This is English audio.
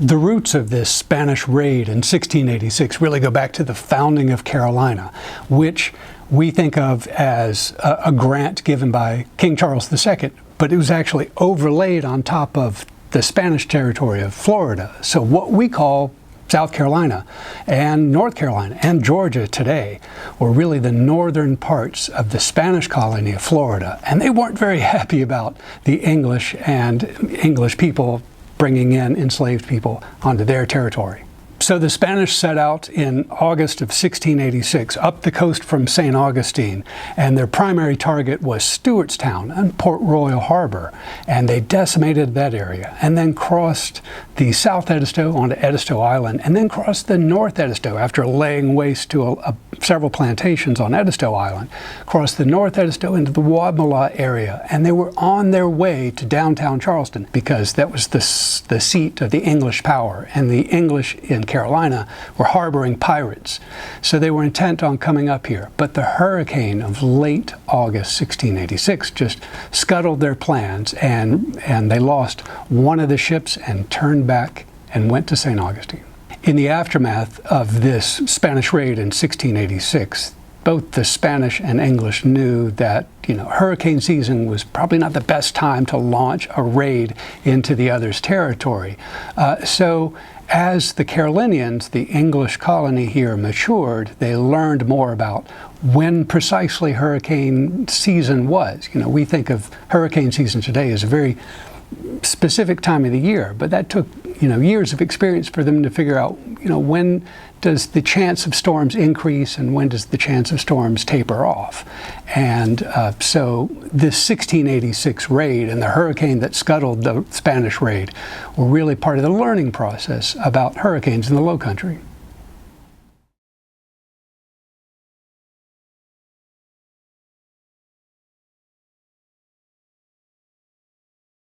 The roots of this Spanish raid in 1686 really go back to the founding of Carolina, which we think of as a grant given by King Charles II, but it was actually overlaid on top of the Spanish territory of Florida. So what we call South Carolina and North Carolina and Georgia today were really the northern parts of the Spanish colony of Florida. And they weren't very happy about the English and English people bringing in enslaved people onto their territory. So the Spanish set out in August of 1686 up the coast from St. Augustine, and their primary target was Stewartstown and Port Royal Harbor, and they decimated that area and then crossed the South Edisto onto Edisto Island and then crossed the North Edisto after laying waste to several plantations on Edisto Island, crossed the North Edisto into the Wadmalaw area, and they were on their way to downtown Charleston because that was the seat of the English power, and the English in Carolina were harboring pirates. So they were intent on coming up here. But the hurricane of late August 1686 just scuttled their plans, and they lost one of the ships and turned back and went to St. Augustine. In the aftermath of this Spanish raid in 1686, both the Spanish and English knew that, hurricane season was probably not the best time to launch a raid into the other's territory. So as the Carolinians, the English colony here, matured, they learned more about when precisely hurricane season was. We think of hurricane season today as a very specific time of the year, but that took years of experience for them to figure out when does the chance of storms increase and when does the chance of storms taper off. And so this 1686 raid and the hurricane that scuttled the Spanish raid were really part of the learning process about hurricanes in the Low Country.